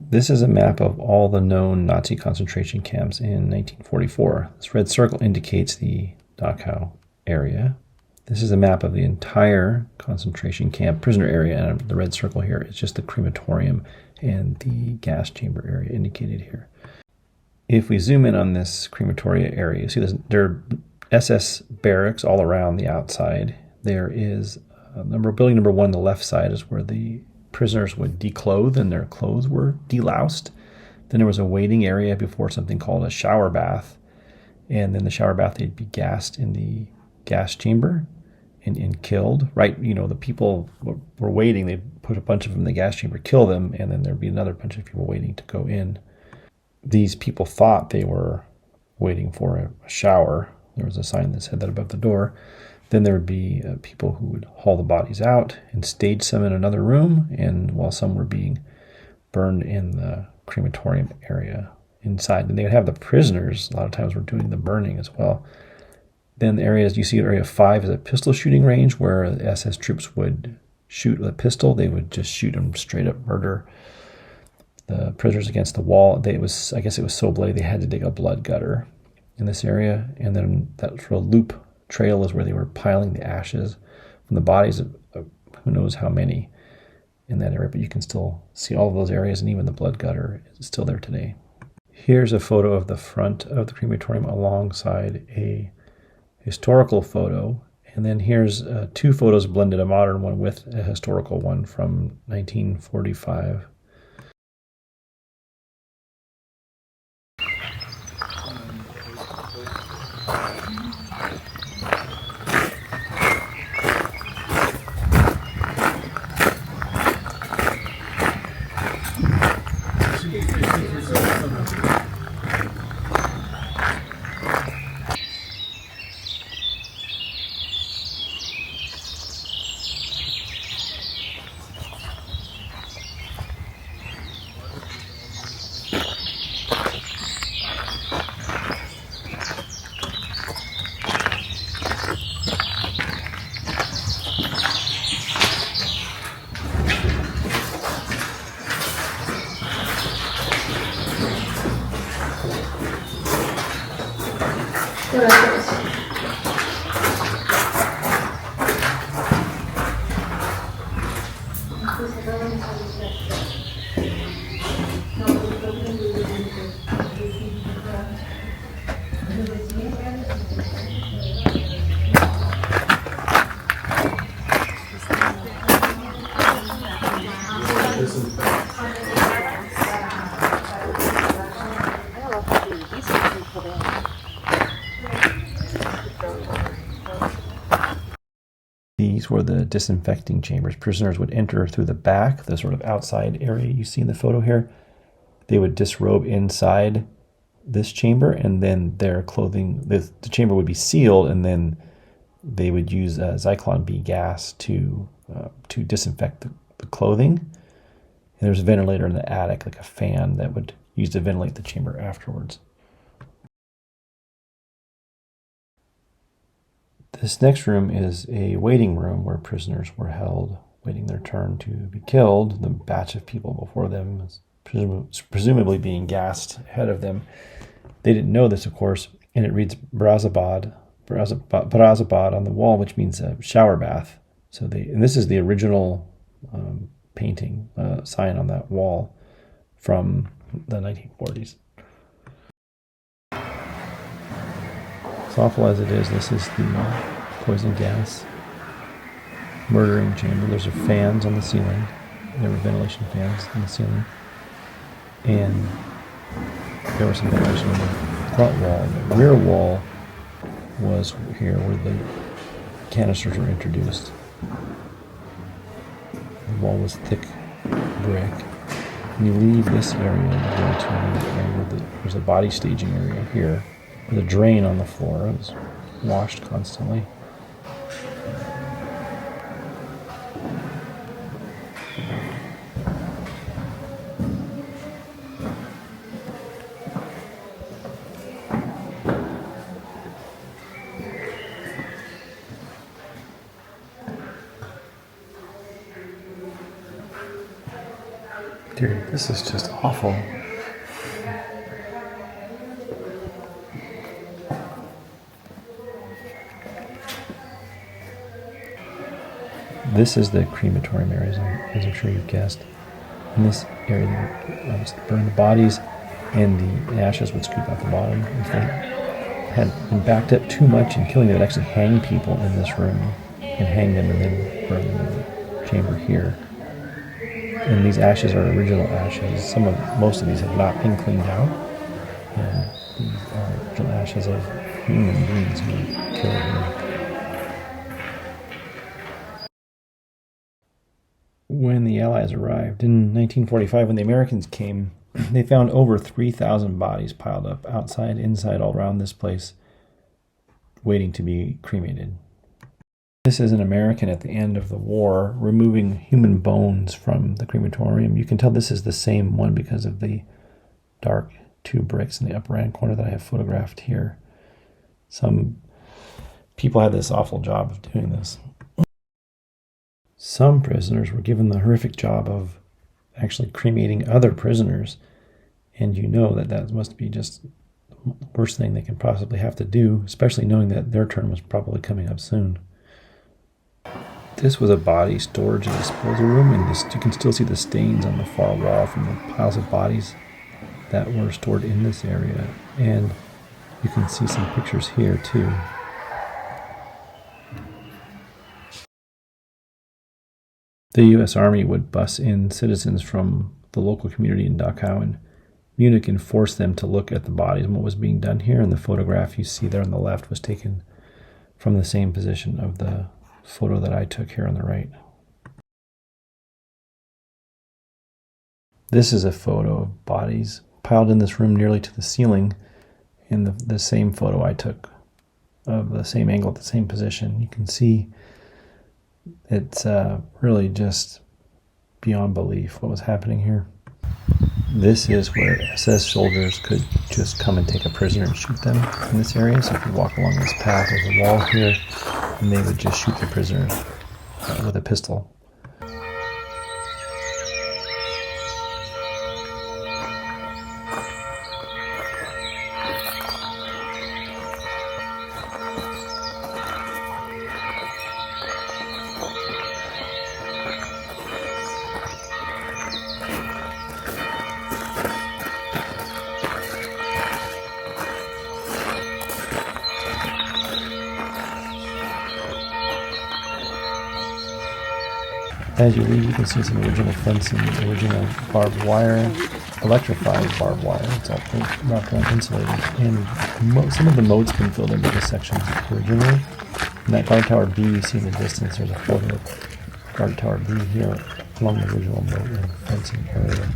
This is a map of all the known Nazi concentration camps in 1944. This red circle indicates the Dachau area. This is a map of the entire concentration camp prisoner area, and the red circle here is just the crematorium and the gas chamber area indicated here. If we zoom in on this crematoria area, see there are SS barracks all around the outside. There is building number 1 on the left side is where the prisoners would declothe and their clothes were deloused. Then there was a waiting area before something called a shower bath. And then the shower bath, they'd be gassed in the gas chamber and killed. Right, the people were waiting. They'd put a bunch of them in the gas chamber, kill them, and then there'd be another bunch of people waiting to go in. These people thought they were waiting for a shower. There was a sign that said that above the door. Then there would be people who would haul the bodies out and stage some in another room, and while some were being burned in the crematorium area inside. And they would have the prisoners, a lot of times, were doing the burning as well. Then the areas, you see area 5 is a pistol shooting range where SS troops would shoot with a pistol. They would just shoot them straight up, murder the prisoners against the wall. I guess it was so bloody they had to dig a blood gutter in this area. And then that sort of loop trail is where they were piling the ashes from the bodies of who knows how many in that area. But you can still see all of those areas, and even the blood gutter is still there today. Here's a photo of the front of the crematorium alongside a historical photo. And then here's 2 photos blended, a modern one with a historical one from 1945. These were the disinfecting chambers. Prisoners would enter through the back, the sort of outside area you see in the photo here. They would disrobe inside this chamber, and then their clothing, the chamber would be sealed, and then they would use Zyklon B gas to disinfect the clothing. And there's a ventilator in the attic, like a fan that would use to ventilate the chamber afterwards. This next room is a waiting room where prisoners were held, waiting their turn to be killed. The batch of people before them was presumably being gassed ahead of them. They didn't know this, of course, and it reads Brazabad on the wall, which means a shower bath. And this is the original painting sign on that wall from the 1940s. As awful as it is, this is the poison gas murdering chamber. There's fans on the ceiling. There were ventilation fans on the ceiling. And there was some ventilation on the front wall. The rear wall was here where the canisters were introduced. The wall was thick brick. When you leave this area, you go to an area there's a body staging area here. The drain on the floor was washed constantly. Dude, this is just awful. This is the crematorium area, as I'm sure you've guessed. In this area, they would burn the bodies, and the ashes would scoop out the bottom. If they had been backed up too much in killing, they would actually hang people in this room and hang them and then burn them in the chamber here. And these ashes are original ashes. Most of these have not been cleaned out. And these are original ashes of human beings who were killed here. When the Allies arrived in 1945, when the Americans came, they found over 3,000 bodies piled up outside, inside, all around this place, waiting to be cremated. This is an American at the end of the war removing human bones from the crematorium. You can tell this is the same one because of the dark two bricks in the upper hand corner that I have photographed here. Some people had this awful job of doing this. Some prisoners were given the horrific job of actually cremating other prisoners, and you know that must be just the worst thing they can possibly have to do, especially knowing that their turn was probably coming up soon. This was a body storage and disposal room, and you can still see the stains on the far wall from the piles of bodies that were stored in this area, and you can see some pictures here too. The U.S. Army would bus in citizens from the local community in Dachau and Munich and force them to look at the bodies and what was being done here. And the photograph you see there on the left was taken from the same position of the photo that I took here on the right. This is a photo of bodies piled in this room nearly to the ceiling, in the same photo I took of the same angle at the same position. You can see it's really just beyond belief what was happening here. This is where SS soldiers could just come and take a prisoner and shoot them in this area. So if you walk along this path, there's a wall here, and they would just shoot the prisoners with a pistol. As you leave, you can see some original fencing, original barbed wire, electrified barbed wire. It's all wrapped around insulated. And some of the moat's been filled into this section originally. And that guard tower B you see in the distance, there's a photo of guard tower B here along the original moat and fencing area.